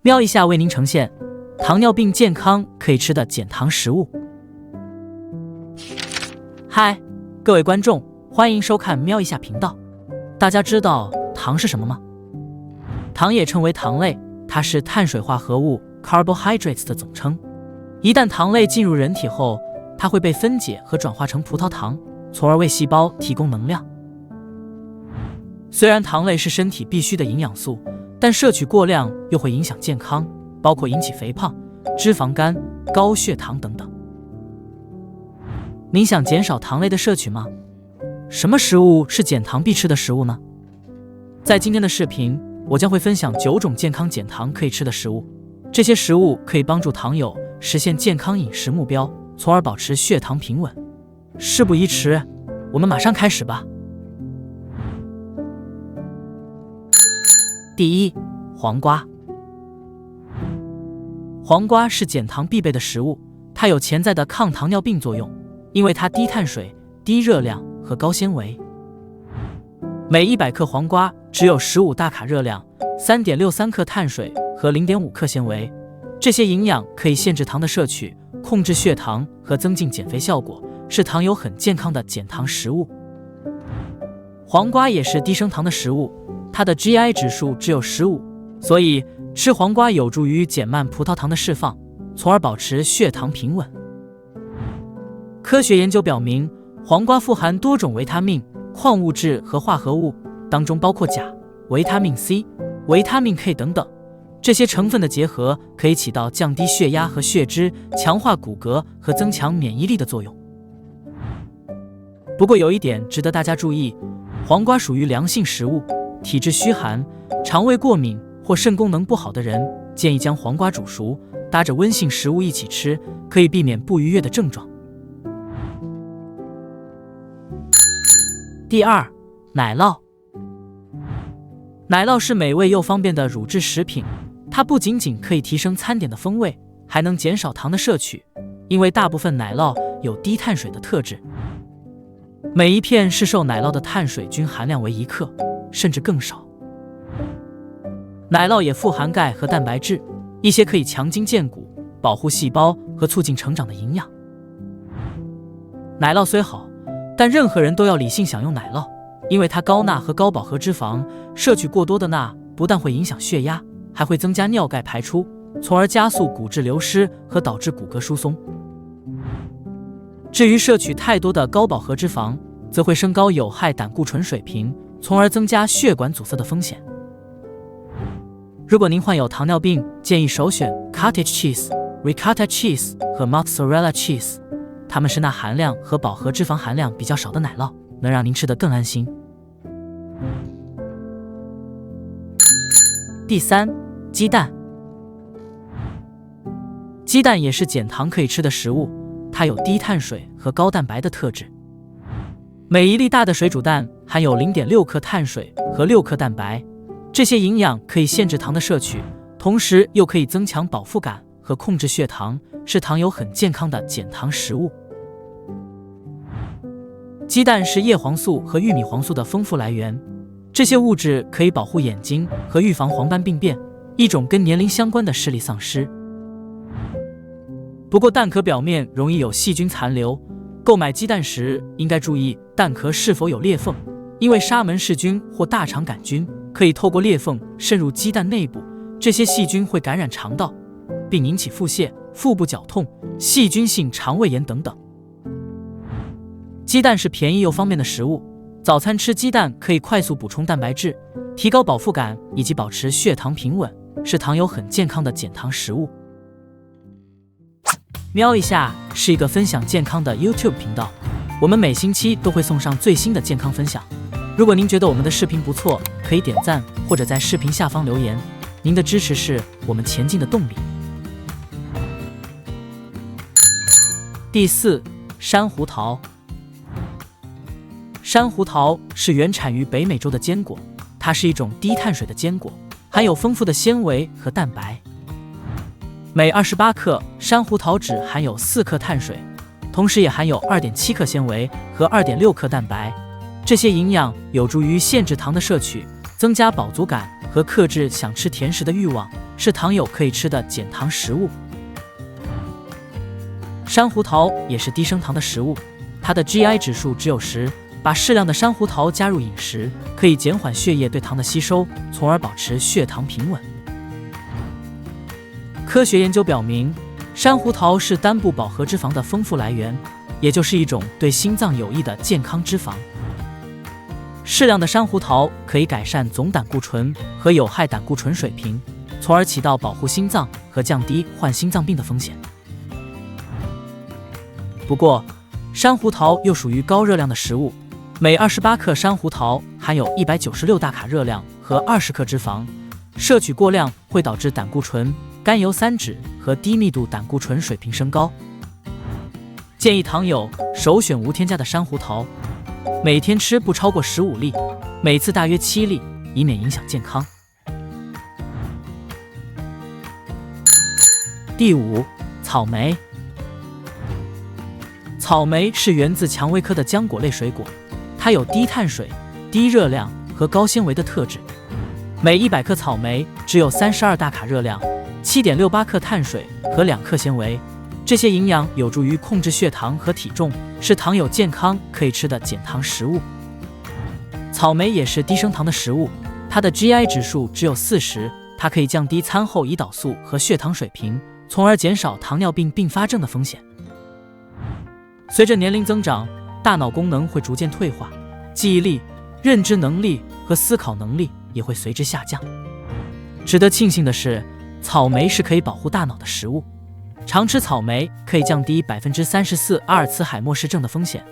瞄一下为您呈现糖尿病健康可以吃的减糖食物。嗨，各位观众，欢迎收看瞄一下频道。大家知道糖是什么吗？糖也称为糖类，它是碳水化合物 carbohydrates 的总称。一旦糖类进入人体后，它会被分解和转化成葡萄糖，从而为细胞提供能量。虽然糖类是身体必需的营养素，但摄取过量又会影响健康，包括引起肥胖、脂肪肝、高血糖等等。您想减少糖类的摄取吗？什么食物是减糖必吃的食物呢？在今天的视频，我将会分享9种健康减糖可以吃的食物。这些食物可以帮助糖友实现健康饮食目标，从而保持血糖平稳。事不宜迟，我们马上开始吧。第一，黄瓜。黄瓜是减糖必备的食物，它有潜在的抗糖尿病作用，因为它低碳水、低热量和高纤维。每100克黄瓜只有15大卡热量、3.63克碳水和0.5克纤维，这些营养可以限制糖的摄取，控制血糖和增进减肥效果，是糖友很健康的减糖食物。黄瓜也是低升糖的食物，它的 GI 指数只有15，所以吃黄瓜有助于减慢葡萄糖的释放，从而保持血糖平稳。科学研究表明，黄瓜富含多种维他命、矿物质和化合物，当中包括钾、维他命 C、维他命 K 等等。这些成分的结合可以起到降低血压和血脂、强化骨骼和增强免疫力的作用。不过有一点值得大家注意，黄瓜属于凉性食物，体质虚寒、肠胃过敏或肾功能不好的人建议将黄瓜煮熟，搭着温性食物一起吃，可以避免不愉悦的症状。第二，奶酪。奶酪是美味又方便的乳制食品，它不仅仅可以提升餐点的风味，还能减少糖的摄取，因为大部分奶酪有低碳水的特质。每一片市售奶酪的碳水均含量为1克，甚至更少。奶酪也富含钙和蛋白质，一些可以强筋健骨、保护细胞和促进成长的营养。奶酪虽好，但任何人都要理性享用奶酪，因为它高钠和高饱和脂肪，摄取过多的钠不但会影响血压，还会增加尿钙排出，从而加速骨质流失和导致骨骼疏松。至于摄取太多的高饱和脂肪，则会升高有害胆固醇水平，从而增加血管阻塞的风险。如果您患有糖尿病，建议首选 cottage cheese、ricotta cheese 和 mozzarella cheese， 它们是钠含量和饱和脂肪含量比较少的奶酪，能让您吃得更安心。第三，鸡蛋。鸡蛋也是减糖可以吃的食物，它有低碳水和高蛋白的特质。每1粒大的水煮蛋含有 0.6 克碳水和6克蛋白，这些营养可以限制糖的摄取，同时又可以增强饱腹感和控制血糖，是糖友很健康的减糖食物。鸡蛋是叶黄素和玉米黄素的丰富来源，这些物质可以保护眼睛和预防黄斑病变，一种跟年龄相关的视力丧失。不过蛋壳表面容易有细菌残留，购买鸡蛋时应该注意蛋壳是否有裂缝，因为沙门氏菌或大肠杆菌可以透过裂缝渗入鸡蛋内部，这些细菌会感染肠道，并引起腹泻、腹部绞痛、细菌性肠胃炎等等。鸡蛋是便宜又方便的食物，早餐吃鸡蛋可以快速补充蛋白质，提高饱腹感以及保持血糖平稳，是糖友很健康的减糖食物。瞄一下是一个分享健康的 YouTube 频道，我们每星期都会送上最新的健康分享。如果您觉得我们的视频不错，可以点赞或者在视频下方留言，您的支持是我们前进的动力。第四，山胡桃。山胡桃是原产于北美洲的坚果，它是一种低碳水的坚果，含有丰富的纤维和蛋白。每28克山胡桃只含有4克碳水，同时也含有 2.7 克纤维和 2.6 克蛋白。这些营养有助于限制糖的摄取，增加饱足感和克制想吃甜食的欲望，是糖友可以吃的减糖食物。山胡桃也是低升糖的食物，它的 GI 指数只有10，把适量的山胡桃加入饮食，可以减缓血液对糖的吸收，从而保持血糖平稳。科学研究表明，山胡桃是单不饱和脂肪的丰富来源，也就是一种对心脏有益的健康脂肪。适量的山胡桃可以改善总胆固醇和有害胆固醇水平，从而起到保护心脏和降低患心脏病的风险。不过，山胡桃又属于高热量的食物，每28克山胡桃含有196大卡热量和20克脂肪，摄取过量会导致胆固醇、甘油三酯和低密度胆固醇水平升高。建议糖友首选无添加的山胡桃，每天吃不超过15粒，每次大约7粒，以免影响健康。第5，草莓。草莓是源自蔷薇科的浆果类水果，它有低碳水、低热量和高纤维的特质。每100克草莓只有32大卡热量、7.68克碳水和2克纤维，这些营养有助于控制血糖和体重，是糖友健康可以吃的减糖食物。草莓也是低升糖的食物，它的 GI 指数只有40，它可以降低餐后胰岛素和血糖水平，从而减少糖尿病并发症的风险。随着年龄增长，大脑功能会逐渐退化，记忆力、认知能力和思考能力也会随之下降。值得庆幸的是，草莓是可以保护大脑的食物。常吃草莓可以降低34%阿尔茨海默氏症的风险，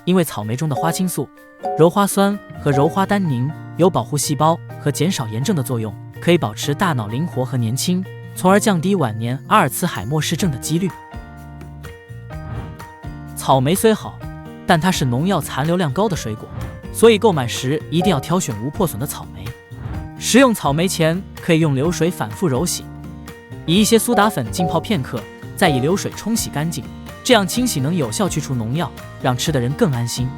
因为草莓中的花青素、鞣花酸和鞣花单宁有保护细胞和减少炎症的作用，可以保持大脑灵活和年轻，从而降低晚年阿尔茨海默氏症的几率。草莓虽好，但它是农药残留量高的水果，所以购买时一定要挑选无破损的草莓。食用草莓前可以用流水反复揉洗，以一些苏打粉浸泡片刻，再以流水冲洗干净，这样清洗能有效去除农药，让吃的人更安心。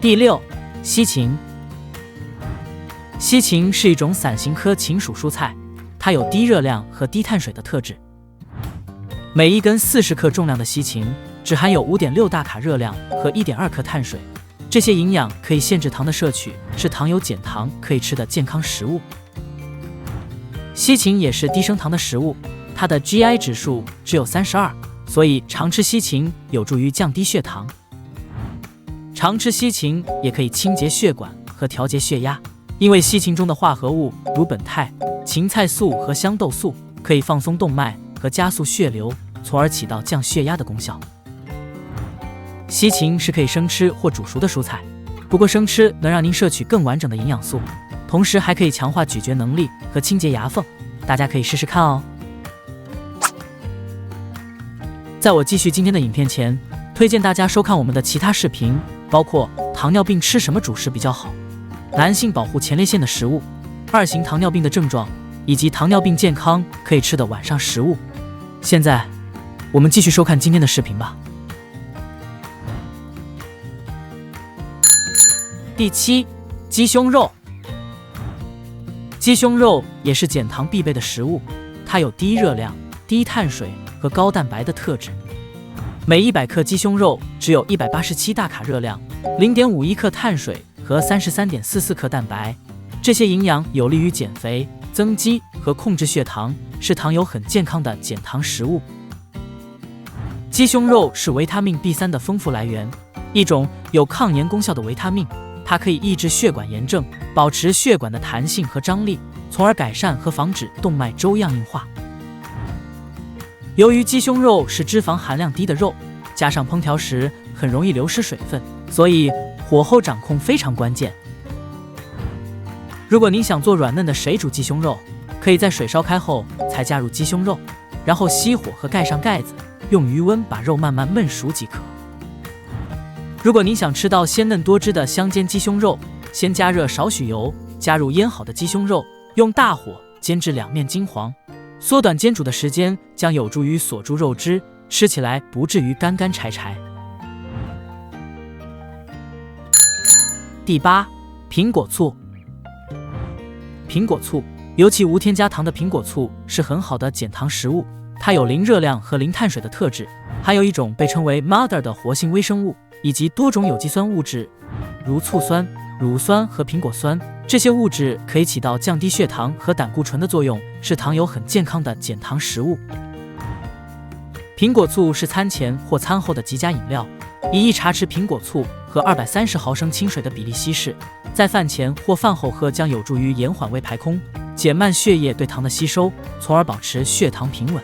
第6，西芹。西芹是一种伞形科芹属蔬菜，它有低热量和低碳水的特质。每一根40克重量的西芹只含有5.6大卡热量和1.2克碳水，这些营养可以限制糖的摄取，是糖友减糖可以吃的健康食物。西芹也是低升糖的食物，它的 GI 指数只有32，所以常吃西芹有助于降低血糖。常吃西芹也可以清洁血管和调节血压，因为西芹中的化合物如苯酞、芹菜素和香豆素可以放松动脉和加速血流，从而起到降血压的功效。西芹是可以生吃或煮熟的蔬菜，不过生吃能让您摄取更完整的营养素，同时还可以强化咀嚼能力和清洁牙缝，大家可以试试看哦。在我继续今天的影片前，推荐大家收看我们的其他视频，包括糖尿病吃什么主食比较好、男性保护前列腺的食物、2型糖尿病的症状，以及糖尿病健康可以吃的晚上食物。现在我们继续收看今天的视频吧。第7，鸡胸肉。鸡胸肉也是减糖必备的食物，它有低热量、低碳水和高蛋白的特质。每100克鸡胸肉只有187大卡热量、0.51克碳水和33.44克蛋白，这些营养有利于减肥、增肌和控制血糖，是糖友很健康的减糖食物。鸡胸肉是维他命 B3 的丰富来源，一种有抗炎功效的维他命，它可以抑制血管炎症，保持血管的弹性和张力，从而改善和防止动脉粥样硬化。由于鸡胸肉是脂肪含量低的肉，加上烹调时很容易流失水分，所以火候掌控非常关键。如果您想做软嫩的水煮鸡胸肉，可以在水烧开后才加入鸡胸肉，然后熄火和盖上盖子，用余温把肉慢慢焖熟即可。如果您想吃到鲜嫩多汁的香煎鸡胸肉，先加热少许油，加入腌好的鸡胸肉，用大火煎至两面金黄，缩短煎煮的时间将有助于锁住肉汁，吃起来不至于干干柴柴。第8，苹果醋。苹果醋，尤其无添加糖的苹果醋是很好的减糖食物，它有零热量和零碳水的特质，含有一种被称为 Mother 的活性微生物，以及多种有机酸物质，如醋酸、乳酸和苹果酸。这些物质可以起到降低血糖和胆固醇的作用，是糖友很健康的减糖食物。苹果醋是餐前或餐后的极佳饮料，以1茶匙苹果醋和230毫升清水的比例稀释，在饭前或饭后喝将有助于延缓胃排空，减慢血液对糖的吸收，从而保持血糖平稳。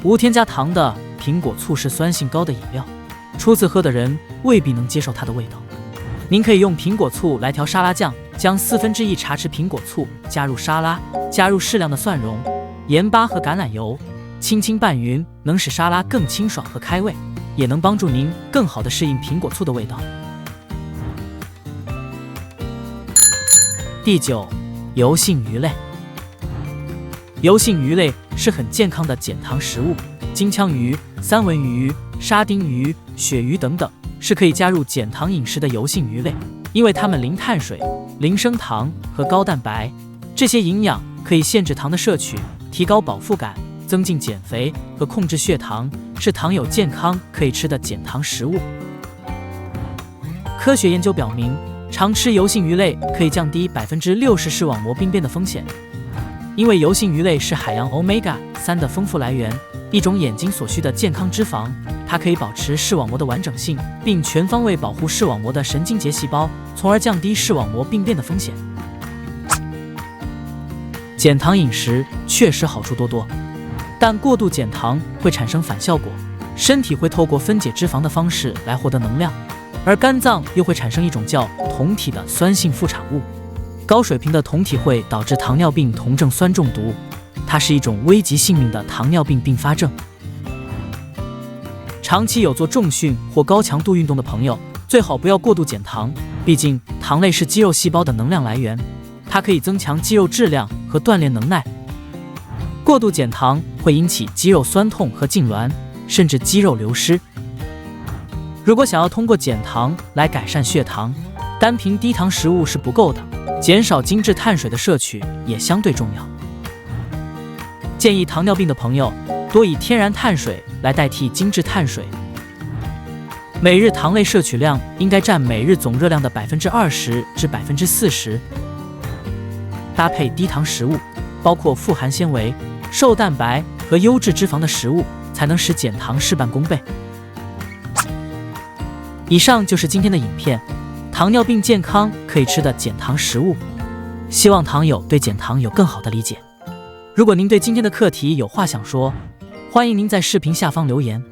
无添加糖的苹果醋是酸性高的饮料，初次喝的人未必能接受它的味道。您可以用苹果醋来调沙拉酱，将1/4茶匙苹果醋加入沙拉，加入适量的蒜蓉、盐巴和橄榄油，轻轻拌匀，能使沙拉更清爽和开胃，也能帮助您更好地适应苹果醋的味道。第9，油性鱼类。油性鱼类是很健康的减糖食物，金枪鱼、三文鱼、沙丁鱼、鳕鱼等等是可以加入减糖饮食的油性鱼类，因为它们零碳水、零升糖和高蛋白，这些营养可以限制糖的摄取，提高饱腹感，增进减肥和控制血糖，是糖友健康可以吃的减糖食物。科学研究表明，常吃油性鱼类可以降低60%视网膜病变的风险，因为油性鱼类是海洋 Omega-3的丰富来源，一种眼睛所需的健康脂肪，它可以保持视网膜的完整性，并全方位保护视网膜的神经节细胞，从而降低视网膜病变的风险。减糖饮食确实好处多多，但过度减糖会产生反效果，身体会透过分解脂肪的方式来获得能量，而肝脏又会产生一种叫酮体的酸性副产物。高水平的酮体会导致糖尿病酮症酸中毒，它是一种危及性命的糖尿病并发症。长期有做重训或高强度运动的朋友，最好不要过度减糖，毕竟糖类是肌肉细胞的能量来源，它可以增强肌肉质量和锻炼能耐。过度减糖会引起肌肉酸痛和痉挛，甚至肌肉流失。如果想要通过减糖来改善血糖，单凭低糖食物是不够的，减少精致碳水的摄取也相对重要。建议糖尿病的朋友多以天然碳水来代替精致碳水，每日糖类摄取量应该占每日总热量的20%至40%。搭配低糖食物，包括富含纤维、瘦蛋白和优质脂肪的食物，才能使减糖事半功倍。以上就是今天的影片，糖尿病健康可以吃的减糖食物，希望糖友对减糖有更好的理解。如果您对今天的课题有话想说，欢迎您在视频下方留言。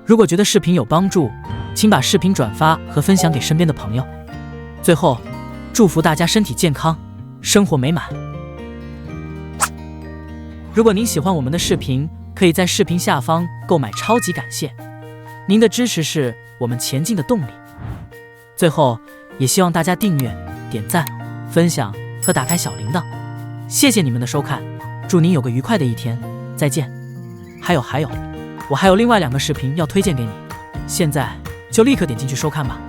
如果觉得视频有帮助，请把视频转发和分享给身边的朋友。最后，祝福大家身体健康，生活美满。如果您喜欢我们的视频，可以在视频下方购买超级感谢，您的支持是我们前进的动力。最后，也希望大家订阅、点赞、分享和打开小铃铛。谢谢你们的收看，祝您有个愉快的一天，再见。还有，我还有另外2个视频要推荐给你，现在就立刻点进去收看吧。